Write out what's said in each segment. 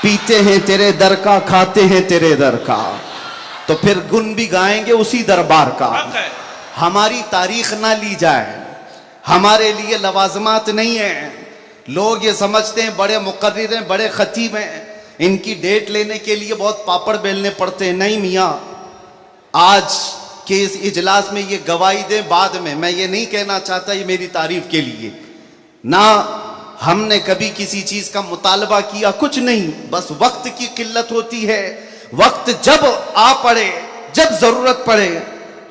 پیتے ہیں تیرے در کا، کھاتے ہیں تیرے در کا، تو پھر گن بھی گائیں گے اسی دربار کا۔ ہماری تاریخ نہ لی جائے، ہمارے لیے لوازمات نہیں ہیں۔ لوگ یہ سمجھتے ہیں بڑے مقرر ہیں، بڑے خطیب ہیں، ان کی ڈیٹ لینے کے لیے بہت پاپڑ بیلنے پڑتے ہیں۔ نہیں میاں، آج کے اس اجلاس میں یہ گواہی دیں، بعد میں یہ نہیں کہنا چاہتا یہ میری تعریف کے لیے، نہ ہم نے کبھی کسی چیز کا مطالبہ کیا، کچھ نہیں، بس وقت کی قلت ہوتی ہے۔ وقت جب آ پڑے، جب ضرورت پڑے،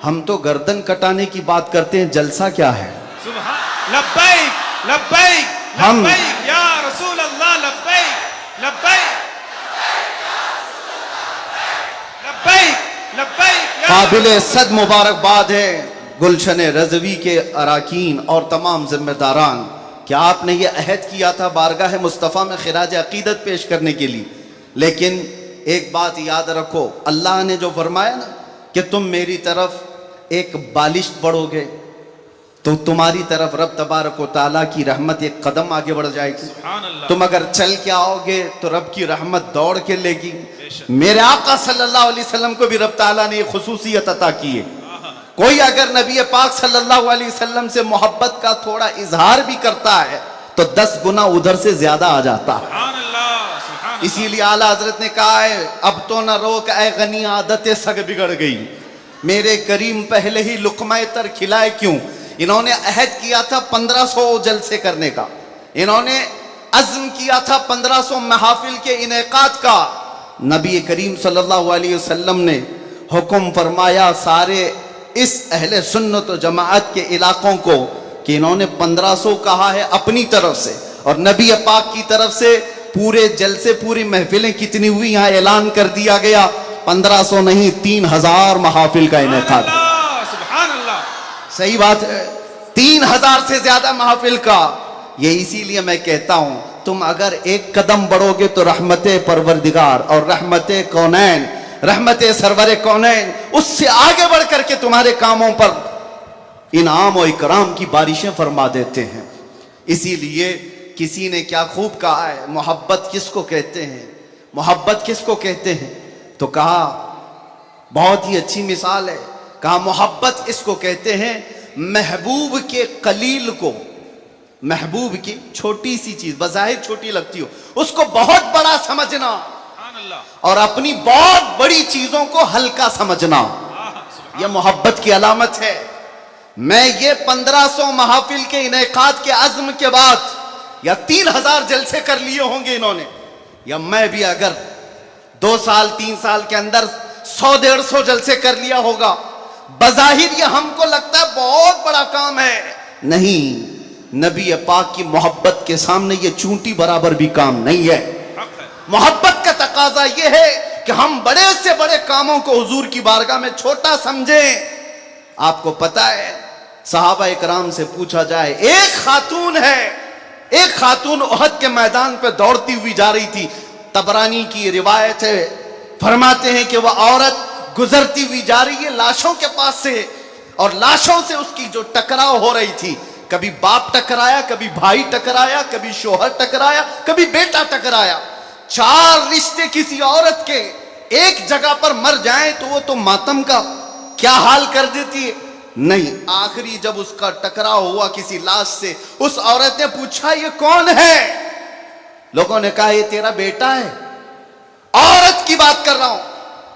ہم تو گردن کٹانے کی بات کرتے ہیں، جلسہ کیا ہے؟ سبحان لبیک لبیک لبیک یا رسول اللہ، لبیک لبیک لبیک لبیک۔ قابل صد مبارکباد ہے گلشن رضوی کے اراکین اور تمام ذمہ داران کہ آپ نے یہ عہد کیا تھا بارگاہ مصطفیٰ میں خراج عقیدت پیش کرنے کے لیے، لیکن ایک بات یاد رکھو، اللہ نے جو فرمایا نا کہ تم میری طرف ایک بالشت بڑھو گے تو تمہاری طرف رب تبارک و تعالیٰ کی رحمت ایک قدم آگے بڑھ جائے گی۔ سبحان اللہ۔ تم اگر چل کے آؤ گے تو رب کی رحمت دوڑ کے لے گی۔ میرے آقا صلی اللہ علیہ وسلم کو بھی رب تعالیٰ نے یہ خصوصیت عطا کی ہے۔ کوئی اگر نبی پاک صلی اللہ علیہ وسلم سے محبت کا تھوڑا اظہار بھی کرتا ہے تو 10 گنا ادھر سے زیادہ آ جاتا ہے۔ سبحان اللہ سبحان اللہ۔ اسی لیے اعلیٰ حضرت نے کہا ہے اب تو نہ روک اے غنی، عادت سگ بگڑ گئی، میرے کریم پہلے ہی لقمہ تر کھلائے کیوں۔ انہوں نے عہد کیا تھا 1500 جلسے کرنے کا، انہوں نے عزم کیا تھا 1500 محافل کے انعقاد کا۔ نبی کریم صلی اللہ علیہ وسلم نے حکم فرمایا سارے اس اہل سنت و جماعت کے علاقوں کو کہ انہوں نے 1500 کہا ہے اپنی طرف سے، اور نبی پاک کی طرف سے پورے جلسے پوری محفلیں کتنی ہوئی یہاں اعلان کر دیا گیا، 1500 نہیں 3000 محافل کا انعقاد۔ سبحان اللہ۔ صحیح بات ہے، 3000 سے زیادہ محافل کا۔ یہ اسی لیے میں کہتا ہوں تم اگر ایک قدم بڑھو گے تو رحمت پروردگار اور رحمت کونین، رحمت سرور کونین اس سے آگے بڑھ کر کے تمہارے کاموں پر انعام و اکرام کی بارشیں فرما دیتے ہیں۔ اسی لیے کسی نے کیا خوب کہا ہے، محبت کس کو کہتے ہیں، محبت کس کو کہتے ہیں، تو کہا بہت ہی اچھی مثال ہے، کہا محبت اس کو کہتے ہیں محبوب کے قلیل کو، محبوب کی چھوٹی سی چیز بظاہر چھوٹی لگتی ہو اس کو بہت بڑا سمجھنا، سبحان اللہ۔ اور اپنی بہت بڑی چیزوں کو ہلکا سمجھنا، یہ محبت کی علامت ہے۔ میں یہ 1500 محافل کے انعقاد کے عزم کے بعد یا 3000 جلسے کر لیے ہوں گے انہوں نے، یا میں بھی اگر 2 سال 3 سال کے اندر 100-150 جلسے کر لیا ہوگا، بظاہر یہ ہم کو لگتا ہے بہت بڑا کام ہے، نہیں، نبی پاک کی محبت کے سامنے یہ چونٹی برابر بھی کام نہیں ہے۔ محبت کا تقاضا یہ ہے کہ ہم بڑے سے بڑے کاموں کو حضور کی بارگاہ میں چھوٹا سمجھیں۔ آپ کو پتہ ہے صحابہ اکرام سے پوچھا جائے، ایک خاتون ہے، ایک خاتون احد کے میدان پہ دوڑتی ہوئی جا رہی تھی، طبرانی کی روایت ہے، فرماتے ہیں کہ وہ عورت گزرتی ہوئی جا رہی ہے لاشوں کے پاس سے، اور لاشوں سے اس کی جو ٹکراؤ ہو رہی تھی، کبھی باپ ٹکرایا، کبھی بھائی ٹکرایا، کبھی شوہر ٹکرایا، کبھی بیٹا ٹکرایا۔ 4 رشتے کسی عورت کے ایک جگہ پر مر جائیں تو وہ تو ماتم کا کیا حال کر دیتی ہے، نہیں، آخری جب اس کا ٹکراؤ ہوا کسی لاش سے، اس عورت نے پوچھا یہ کون ہے؟ لوگوں نے کہا یہ تیرا بیٹا ہے۔ عورت کی بات کر رہا ہوں،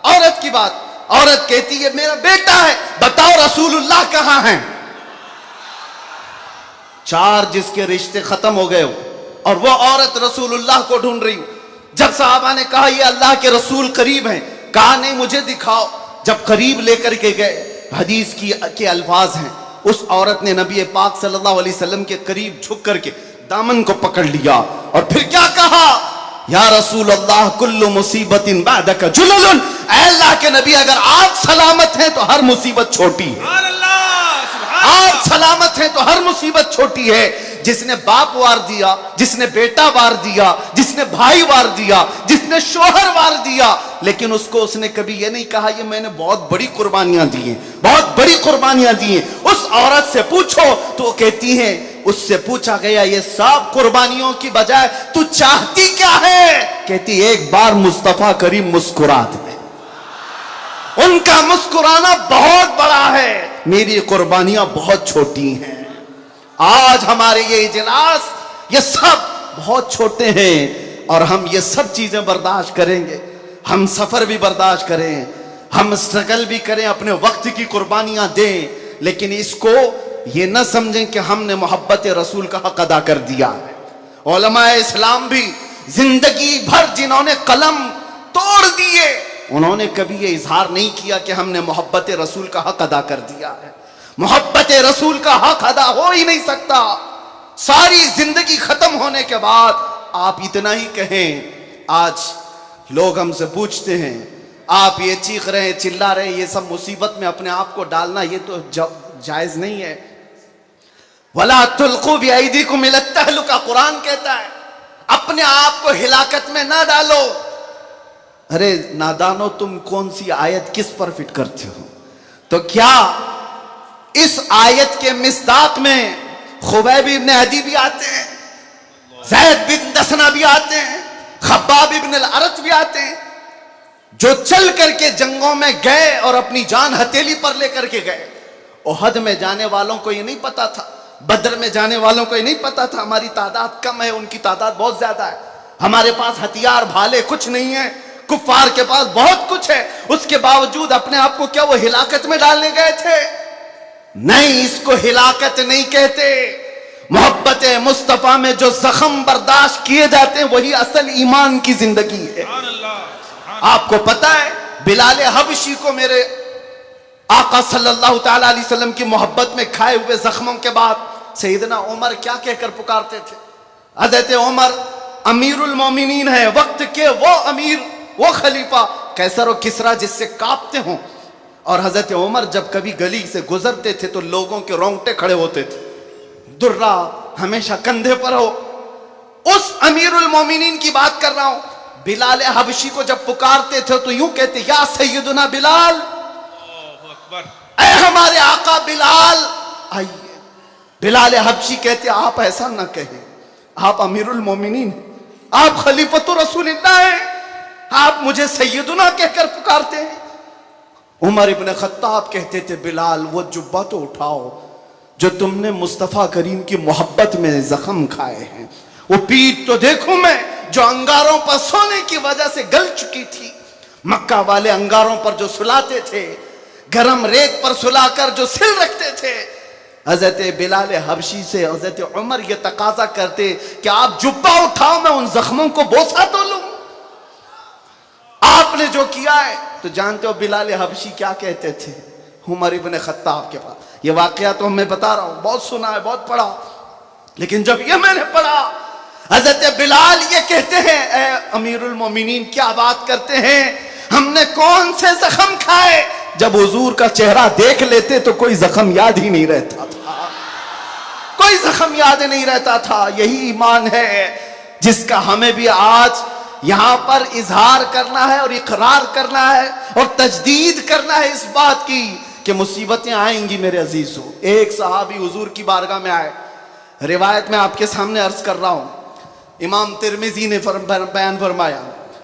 عورت کی بات، عورت کہتی ہے میرا بیٹا ہے، بتاؤ رسول اللہ کہاں ہیں؟ 4 جس کے رشتے ختم ہو گئے ہو اور وہ عورت رسول اللہ کو ڈھونڈ رہی ہو۔ جب صحابہ نے کہا یہ اللہ کے رسول قریب ہیں، کہا نہیں مجھے دکھاؤ۔ جب قریب لے کر کے گئے، حدیث کے الفاظ ہیں، اس عورت نے نبی پاک صلی اللہ علیہ وسلم کے قریب جھک کر کے دامن کو پکڑ لیا اور پھر کیا کہا، یا رسول اللہ کل مصیبت بعدک جلل، اے اللہ کے نبی اگر آپ سلامت ہیں تو ہر مصیبت چھوٹی ہے، سبحان اللہ سبحان آپ اللہ۔ سلامت ہیں تو ہر مصیبت چھوٹی ہے۔ جس نے باپ وار دیا، جس نے بیٹا وار دیا، جس نے بھائی وار دیا، جس نے شوہر وار دیا، لیکن اس کو اس نے کبھی یہ نہیں کہا یہ میں نے بہت بڑی قربانیاں دی ہیں، بہت بڑی قربانیاں دی ہیں۔ اس عورت سے پوچھو تو وہ کہتی ہیں، اس سے پوچھا گیا یہ سب قربانیوں کی بجائے تو چاہتی کیا ہے؟ کہتی ایک بار مصطفیٰ کریم مسکرا دے، ان کا مسکرانا بہت بڑا ہے، میری قربانیاں بہت چھوٹی ہیں۔ آج ہمارے یہ اجلاس یہ سب بہت چھوٹے ہیں، اور ہم یہ سب چیزیں برداشت کریں گے، ہم سفر بھی برداشت کریں، ہم اسٹرگل بھی کریں، اپنے وقت کی قربانیاں دیں، لیکن اس کو یہ نہ سمجھیں کہ ہم نے محبت رسول کا حق ادا کر دیا ہے۔ علماء اسلام بھی زندگی بھر جنہوں نے قلم توڑ دیے، انہوں نے کبھی یہ اظہار نہیں کیا کہ ہم نے محبت رسول کا حق ادا کر دیا ہے۔ محبت رسول کا حق ادا ہو ہی نہیں سکتا۔ ساری زندگی ختم ہونے کے بعد آپ اتنا ہی کہیں۔ آج لوگ ہم سے پوچھتے ہیں آپ یہ چیخ رہے ہیں، چلا رہے ہیں، یہ سب مصیبت میں اپنے آپ کو ڈالنا یہ تو جائز نہیں ہے۔ وَلَا تُلْقُوا بِأَيْدِيكُمْ إِلَى التَّهْلُكَةِ، قرآن کہتا ہے اپنے آپ کو ہلاکت میں نہ ڈالو۔ ارے نادانو، تم کون سی آیت کس پر فٹ کرتے ہو؟ تو کیا اس آیت کے مصداق میں خبیب ابن عدی بھی آتے ہیں، زید بن دسنہ بھی آتے ہیں، خباب ابن الارت بھی آتے ہیں، جو چل کر کے جنگوں میں گئے اور اپنی جان ہتھیلی پر لے کر کے گئے۔ احد میں جانے والوں کو یہ نہیں پتا تھا، بدر میں جانے والوں کو یہ نہیں پتا تھا ہماری تعداد کم ہے، ان کی تعداد بہت زیادہ ہے، ہمارے پاس ہتھیار بھالے کچھ نہیں ہے، کفار کے پاس بہت کچھ ہے، اس کے باوجود اپنے آپ کو کیا وہ ہلاکت میں ڈالنے گئے تھے؟ نہیں، اس کو ہلاکت نہیں کہتے۔ محبت مصطفیٰ میں جو زخم برداشت کیے جاتے ہیں وہی اصل ایمان کی زندگی ہے۔ سبحان اللہ، سبحان آپ کو پتا ہے بلال حبشی کو میرے آقا صلی اللہ تعالی علیہ وسلم کی محبت میں کھائے ہوئے زخموں کے بعد سیدنا عمر کیا کہہ کر پکارتے تھے؟ حضرت عمر امیر المومنین ہے، وقت کے وہ امیر، وہ خلیفہ، قیصر و کسریٰ جس سے کانپتے ہوں، اور حضرت عمر جب کبھی گلی سے گزرتے تھے تو لوگوں کے رونگٹے کھڑے ہوتے تھے، درہ ہمیشہ کندھے پر ہو۔ اس امیر المومنین کی بات کر رہا ہوں، بلال حبشی کو جب پکارتے تھے تو یوں کہتے یا سیدنا بلال، اللہ اکبر۔ اے ہمارے آقا بلال آئیے۔ بلال حبشی کہتے آپ ایسا نہ کہیں، آپ امیر المومنین ہیں، آپ خلیفۃ رسول اللہ ہیں، آپ مجھے سیدنا کہہ کر پکارتے ہیں۔ عمر ابن خطاب کہتے تھے بلال وہ جبہ تو اٹھاؤ جو تم نے مصطفیٰ کریم کی محبت میں زخم کھائے ہیں، وہ پیٹھ تو دیکھوں میں جو انگاروں پر سونے کی وجہ سے گل چکی تھی، مکہ والے انگاروں پر جو سلاتے تھے، گرم ریت پر سلا کر جو سل رکھتے تھے۔ حضرت بلال حبشی سے حضرت عمر یہ تقاضا کرتے کہ آپ جبہ اٹھاؤ میں ان زخموں کو بوسہ تو لوں۔ آپ نے جو کیا ہے تو جانتے ہو بلال حبشی کیا کہتے تھے عمر ابن خطاب کے پاس؟ یہ واقعہ تو میں بتا رہا ہوں، بہت سنا ہے، بہت پڑھا، لیکن جب یہ میں نے پڑھا، حضرت بلال یہ کہتے ہیں اے امیر المومنین کیا بات کرتے ہیں، ہم نے کون سے زخم کھائے؟ جب حضور کا چہرہ دیکھ لیتے تو کوئی زخم یاد ہی نہیں رہتا تھا، کوئی زخم یاد نہیں رہتا تھا۔ یہی ایمان ہے جس کا ہمیں بھی آج یہاں پر اظہار کرنا ہے اور اقرار کرنا ہے اور تجدید کرنا ہے اس بات کی کہ مصیبتیں آئیں گی میرے عزیزو۔ ایک صحابی حضور کی بارگاہ میں آئے، روایت میں آپ کے سامنے عرض کر رہا ہوں، امام ترمذی نے بیان فرمایا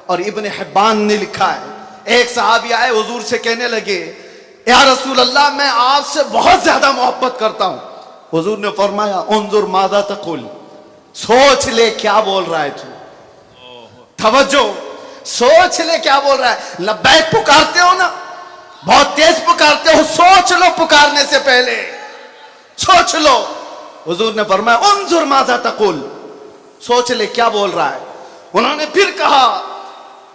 اور ابن حبان نے لکھا ہے، ایک صحابی آئے حضور سے کہنے لگے یا رسول اللہ میں آپ سے بہت زیادہ محبت کرتا ہوں۔ حضور نے فرمایا انظر ماذا تقول، سوچ لے کیا بول رہا ہے تو، توجہ، سوچ لے کیا بول رہا ہے۔ لبیک پکارتے ہو نا، بہت تیز پکارتے ہو، سوچ لو پکارنے سے پہلے، سوچ لو۔ حضور نے فرمایا انظر ماذا تقول، سوچ لے کیا بول رہا ہے۔ انہوں نے پھر کہا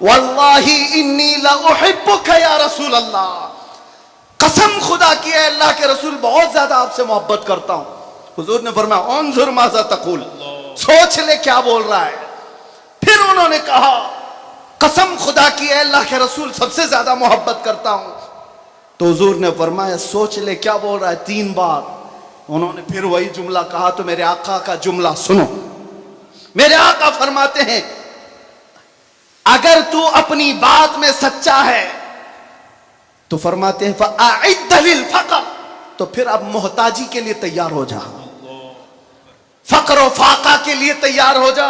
واللہ انی لاحبک یا رسول اللہ، قسم خدا کی ہے اللہ کے رسول بہت زیادہ آپ سے محبت کرتا ہوں۔ حضور نے فرمایا انظر ماذا تقول، سوچ لے کیا بول رہا ہے۔ پھر انہوں نے کہا قسم خدا کی ہے اللہ کے رسول سب سے زیادہ محبت کرتا ہوں۔ تو حضور نے فرمایا سوچ لے کیا بول رہا ہے 3 بار۔ انہوں نے پھر وہی جملہ کہا تو میرے آقا کا جملہ سنو، میرے آقا فرماتے ہیں اگر تو اپنی بات میں سچا ہے تو فرماتے ہیں فَأَعِدَّ لِلْفَقَرِ، تو پھر اب محتاجی کے لیے تیار ہو جا، فقر و فاقہ کے لیے تیار ہو جا۔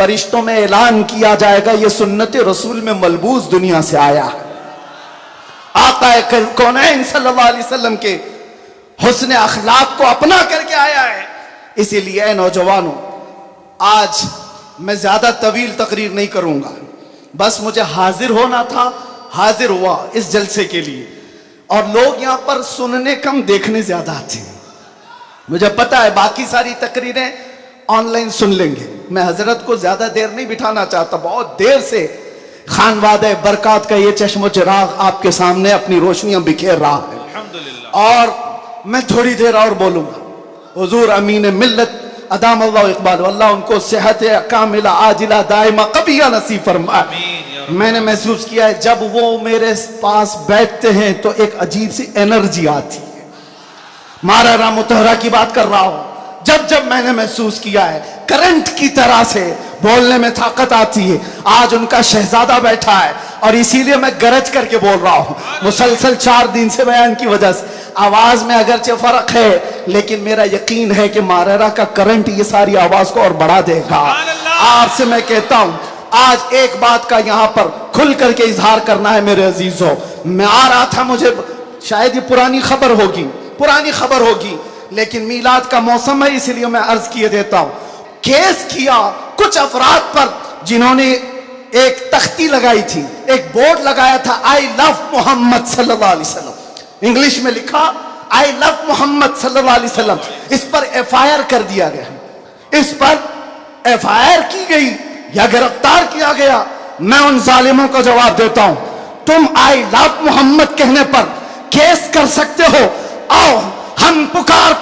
فرشتوں میں اعلان کیا جائے گا یہ سنت رسول میں ملبوس دنیا سے آیا ہے، آقا کونین صلی اللہ علیہ وسلم کے حسن اخلاق کو اپنا کر کے آیا ہے۔ اسی لیے اے نوجوانوں، آج میں زیادہ طویل تقریر نہیں کروں گا، بس مجھے حاضر ہونا تھا، حاضر ہوا اس جلسے کے لیے۔ اور لوگ یہاں پر سننے کم دیکھنے زیادہ آتے ہیں، مجھے پتا ہے باقی ساری تقریریں آن لائن سن لیں گے۔ میں حضرت کو زیادہ دیر نہیں بٹھانا چاہتا، بہت دیر سے خانوادہ برکات کا یہ چشم و چراغ آپ کے سامنے اپنی روشنیاں بکھیر رہا ہے، الحمدللہ۔ اور میں تھوڑی دیر اور بولوں گا۔ حضور امین ملت ادام اللہ اقبال، اللہ ان کو صحت کاملہ عاجلہ دائمہ قبیہ نصیب فرمائے۔ آمین یا رب۔ میں نے محسوس کیا ہے جب وہ میرے پاس بیٹھتے ہیں تو ایک عجیب سی انرجی آتی ہے۔ مارا رام متحرہ کی بات کر رہا ہوں، جب میں نے محسوس کیا ہے کرنٹ کی طرح سے بولنے میں طاقت آتی ہے۔ آج ان کا شہزادہ بیٹھا ہے اور اسی لیے میں گرج کر کے بول رہا ہوں، مسلسل 4 دن سے بیان کی وجہ سے آواز میں اگرچہ فرق ہے، لیکن میرا یقین ہے کہ ماررہ کا کرنٹ یہ ساری آواز کو اور بڑھا دے گا۔ آپ سے میں کہتا ہوں آج ایک بات کا یہاں پر کھل کر کے اظہار کرنا ہے میرے عزیزوں۔ میں آ رہا تھا، مجھے شاید یہ پرانی خبر ہوگی لیکن میلاد کا موسم ہے، اسی لیے میں عرض کیے دیتا ہوں۔ کیس کیا کچھ افراد پر جنہوں نے ایک تختی لگائی تھی، ایک بورڈ لگایا تھا آئی لو محمد صلی اللہ علیہ وسلم، انگلش میں لکھا آئی لو محمد صلی اللہ علیہ وسلم۔ اس پر ایف آئی آر کر دیا گیا، اس پر ایف آئی آر کی گئی یا گرفتار کیا گیا۔ میں ان ظالموں کو جواب دیتا ہوں، تم آئی لو محمد کہنے پر کیس کر سکتے ہو، آؤ ہم پکار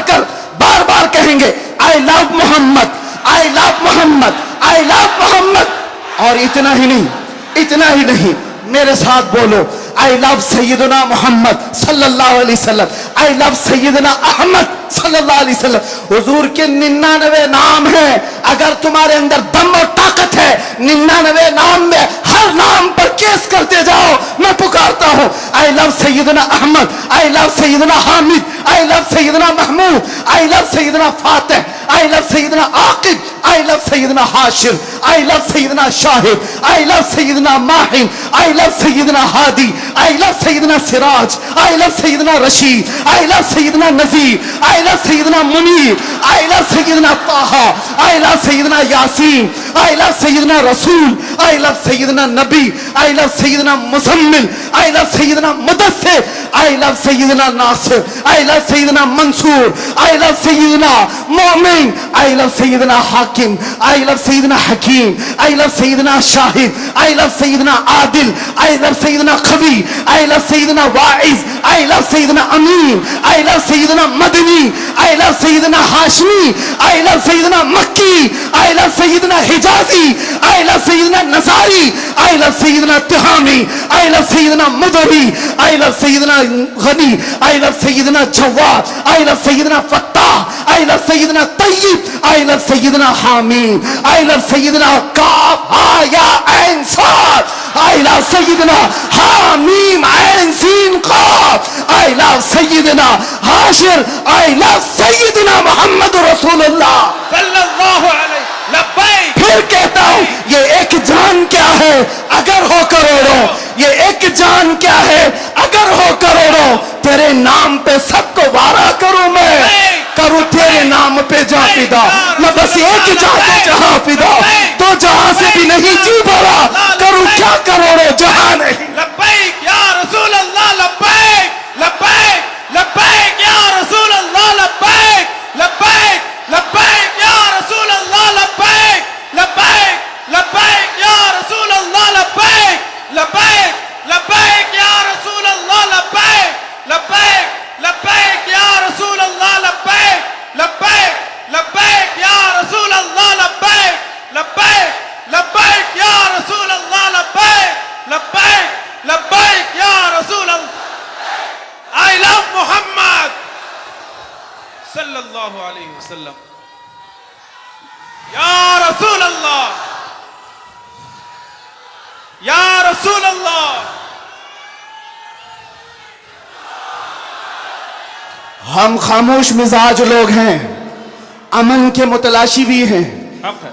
کر بار بار کہیں گے آئی لو محمد، آئی لو محمد، آئی لو محمد۔ اور اتنا ہی نہیں، میرے ساتھ بولو آئی لو سیدنا محمد صلی اللہ علیہ وسلم، آئی لو سیدنا احمد صلی اللہ علیہ وسلم۔ حضور کے 99 نام ہیں، اگر تمہارے اندر دم اور طاقت ہے 99 نام میں ہر نام پر کیس کرتے جاؤ۔ میں پکارتا ہوں آئی لو سیدنا احمد، آئی لو سیدنا حامد، آئی لو سیدنا محمود، آئی لو سیدنا فاتح، آئی لو سیدنا عاقب، آئی لو سیدنا حاشر، آئی لو سیدنا شاہد، آئی لو سیدنا ماہن، آئی لو سیدنا ہادی، آئی لو سیدنا سراج، آئی لو سیدنا رشید، آئی لو سیدنا نذیر، آئی لو سیدنا منیر، آئی لو سیدنا طہ، آئی لو سیدنا یاسین، آئی لو سیدنا رسول، آئی لو سیدنا نبی، آئی لو سیدنا مزمل، آئی لو سیدنا مدثر، آئی لو سیدنا ناصر، آئی لو سیدنا منصور، آئی لو سیدنا مومن، آئی لو سیدنا حاکم، آئی لو سیدنا حکیم، آئی لو سیدنا شاہد، آئی لو سیدنا عادل، آئی لو سیدنا قوی، آئی لو سیدنا واعظ، آئی لو سیدنا امین، آئی لو سیدنا مدنی، آئی لو سیدنا ہاشمی، آئی لو سیدنا مکی، آئی لو سیدنا حجازی، آئی لو سیدنا نصاری، آئی لو سیدنا تہامی، آئی لو سیدنا مدری، آئی لو سیدنا غنی، آئی لو سیدنا جواد، آئی لو سیدنا فتاح، آئی لو سیدنا طیب، آئی لو سیدنا حامیم، آئی لو سیدنا کاف ہا یا عین صاد، آئی لو سیدنا حامیم عین سین قاف، آئی لو سیدنا حاشر، آئی لو سیدنا محمد رسول اللہ صلی اللہ علیہ لبیک۔ پھر کہتا ہوں یہ ایک جان کیا ہے اگر ہو کروڑوں، یہ ایک جان کیا ہے اگر ہو کروڑوں، تیرے نام پہ سب کو وارا کروں میں، کروں تیرے نام پہ جہاں فدا، میں بس ایک جہاں پہ جہاں فدا، تو جہاں سے بھی نہیں جی بھرا، کروں کیا کروڑوں جہاں نہیں۔ لبیک یا رسول اللہ، لبیک لبیک لبیک یا رسول اللہ، لبیک لبیک لبیک یا رسول اللہ، لبیک لبیک لبیک یا رسول اللہ، لبیک لبیک لبیک یا رسول اللہ، لبیک لبیک لبیک یا رسول اللہ، لبیک لبیک لبیک یا رسول اللہ، لبیک لبیک لبیک یا رسول اللہ، لبیک لبیک لبیک یا رسول اللہ۔ I love محمد صلی اللہ علیہ وسلم یا رسول اللہ، یا رسول اللہ۔ ہم خاموش مزاج لوگ ہیں، امن کے متلاشی بھی ہیں،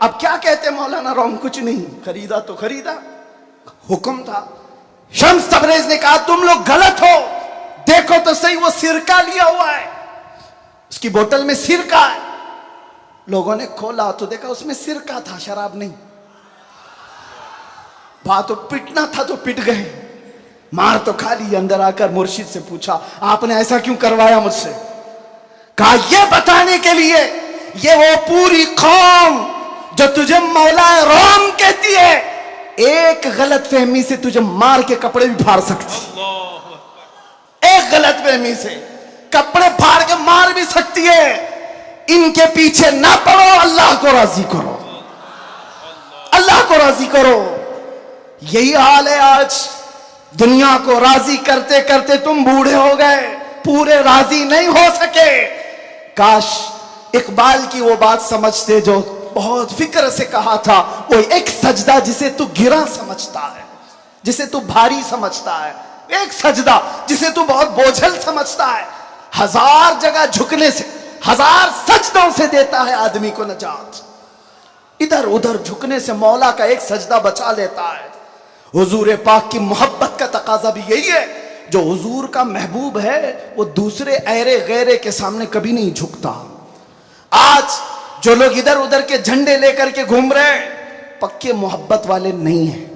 اب کیا کہتے مولانا روم؟ کچھ نہیں، خریدا تو خریدا، حکم تھا۔ شمس تبریز نے کہا تم لوگ غلط ہو، دیکھو تو صحیح وہ سرکہ لیا ہوا ہے، اس کی بوتل میں سرکہ ہے۔ لوگوں نے کھولا تو دیکھا اس میں سرکہ تھا، شراب نہیں۔ بات تو پٹنا تھا تو پٹ گئے، مار تو کھا لی۔ اندر آ کر مرشد سے پوچھا آپ نے ایسا کیوں کروایا مجھ سے؟ کہا یہ بتانے کے لیے یہ وہ پوری قوم جو تجھے مولا روم کہتی ہے، ایک غلط فہمی سے تجھے مار کے کپڑے بھی پھاڑ سکتی، ایک غلط فہمی سے کپڑے پھاڑ کے مار بھی سکتی ہے۔ ان کے پیچھے نہ پڑو، اللہ کو راضی کرو، اللہ کو راضی کرو۔ یہی حال ہے آج، دنیا کو راضی کرتے کرتے تم بوڑھے ہو گئے، پورے راضی نہیں ہو سکے۔ کاش اقبال کی وہ بات سمجھتے جو بہت فکر سے کہا تھا، وہ ایک سجدہ جسے تو گرا سمجھتا ہے، جسے تو بھاری سمجھتا ہے، ایک سجدہ جسے تو بہت بوجھل سمجھتا ہے، ہزار جگہ جھکنے سے، ہزار سجدوں سے دیتا ہے آدمی کو نجات۔ ادھر ادھر جھکنے سے مولا کا ایک سجدہ بچا لیتا ہے۔ حضور پاک کی محبت کا تقاضا بھی یہی ہے، جو حضور کا محبوب ہے وہ دوسرے ایرے غیرے کے سامنے کبھی نہیں جھکتا۔ آج جو لوگ ادھر ادھر کے جھنڈے لے کر کے گھوم رہے ہیں، پکے محبت والے نہیں ہیں۔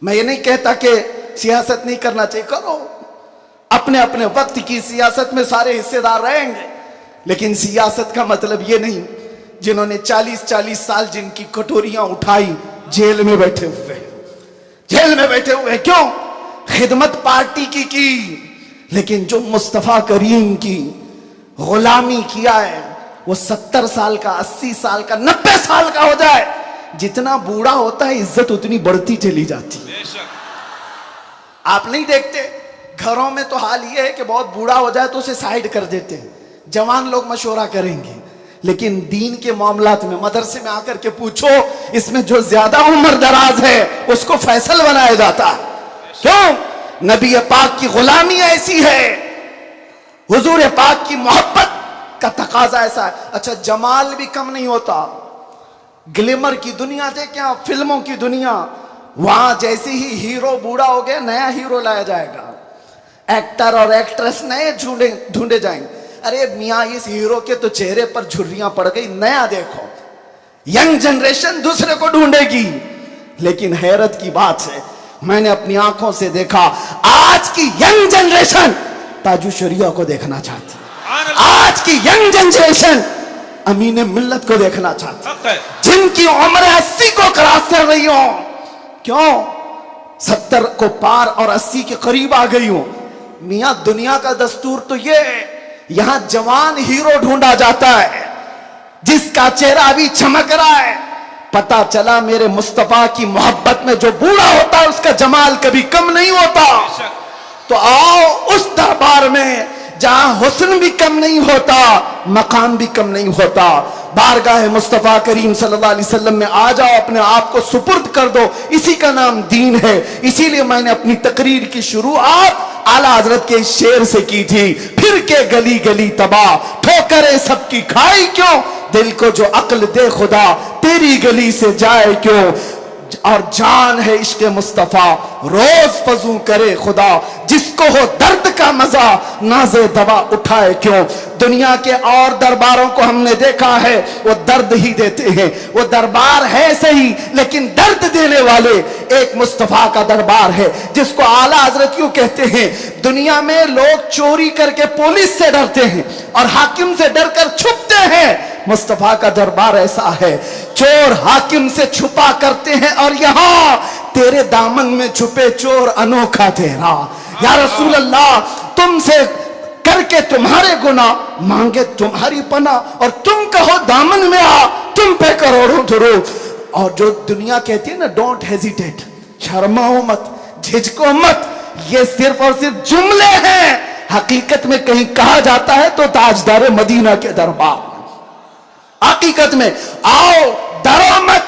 میں یہ نہیں کہتا کہ سیاست نہیں کرنا چاہیے، کرو، اپنے اپنے وقت کی سیاست میں سارے حصے دار رہیں گے، لیکن سیاست کا مطلب یہ نہیں جنہوں نے 40 سال جن کی کٹوریاں اٹھائی جیل میں بیٹھے ہوئے، جیل میں بیٹھے ہوئے کیوں؟ خدمت پارٹی کی، لیکن جو مصطفیٰ کریم کی غلامی کیا ہے، وہ 70 سال کا، 80 سال کا، 90 سال کا ہو جائے، جتنا بوڑھا ہوتا ہے عزت اتنی بڑھتی چلی جاتی۔ آپ نہیں دیکھتے گھروں میں تو حال یہ ہے کہ بہت بوڑھا ہو جائے تو اسے سائیڈ کر دیتے ہیں، جوان لوگ مشورہ کریں گے، لیکن دین کے معاملات میں مدرسے میں آ کر کے پوچھو، اس میں جو زیادہ عمر دراز ہے اس کو فیصل بنایا جاتا ہے۔ کیوں؟ نبی پاک کی غلامی ایسی ہے، حضور پاک کی محبت کا تقاضا ایسا ہے۔ اچھا جمال بھی کم نہیں ہوتا، گلیمر کی دنیا دیکھیں آپ، فلموں کی دنیا، وہاں جیسے ہی ہیرو بوڑھا ہو گیا نیا ہیرو لایا جائے گا، ایکٹر اور ایکٹریس نئے ڈھونڈے جائیں گے۔ ارے میاں اس ہیرو کے تو چہرے پر جھریاں پڑ گئی، نیا دیکھو۔ ینگ جنریشن دوسرے کو ڈھونڈے گی، لیکن حیرت کی بات ہے، میں نے اپنی آنکھوں سے دیکھا آج کی ینگ جنریشن تاجو شریعہ کو دیکھنا چاہتی، آج کی ینگ جنریشن امین ملت کو دیکھنا چاہتی، جن کی عمر 80 کو کراس کر رہی ہوں، کیوں 70 کو پار اور 80 کے قریب آ گئی ہوں۔ میاں دنیا کا دستور تو یہ ہے، یہاں جوان ہیرو ڈھونڈا جاتا ہے جس کا چہرہ ابھی چمک رہا ہے۔ پتا چلا میرے مصطفیٰ کی محبت میں جو بوڑھا ہوتا ہے اس کا جمال کبھی کم نہیں ہوتا۔ تو آؤ اس دربار میں جہاں حسن بھی کم نہیں ہوتا، مقام بھی کم نہیں ہوتا، بارگاہ مصطفیٰ کریم صلی اللہ علیہ وسلم میں آ جاؤ، اپنے آپ کو سپرد کر دو، اسی کا نام دین ہے۔ اسی لیے میں نے اپنی تقریر کی شروعات اعلیٰ حضرت کے شعر سے کی تھی، پھر کے گلی گلی تباہ ٹھوکریں سب کی کھائی کیوں، دل کو جو عقل دے خدا تیری گلی سے جائے کیوں، اور جان ہے عشق مصطفیٰ روز فضو کرے خدا، جس کو ہو درد کا مزہ ناز دوا اٹھائے کیوں۔ دنیا کے اور درباروں کو ہم نے دیکھا ہے وہ درد ہی دیتے ہیں، وہ دربار ہے صحیح لیکن درد دینے والے ایک مصطفیٰ کا دربار ہے، جس کو اعلیٰ حضرت کیوں کہتے ہیں دنیا میں لوگ چوری کر کے پولیس سے ڈرتے ہیں اور حاکم سے ڈر کر چھپتے ہیں، مصطفیٰ کا دربار ایسا ہے، چور حاکم سے چھپا کرتے ہیں اور یہاں تیرے دامن میں چھپے چور انوکھا تیرا۔ یا رسول اللہ تم سے کر کے تمہارے گناہ مانگے تمہاری پناہ، اور تم کہو دامن میں آ تم پہ کروڑوں درود۔ اور جو دنیا کہتی ہے نا ڈونٹ ہیزیٹیٹ، شرماؤ مت، جھجکو مت، یہ صرف اور صرف جملے ہیں، حقیقت میں کہیں کہا جاتا ہے تو تاجدار مدینہ کے دربار، حقیقت میں آؤ ڈرو مت،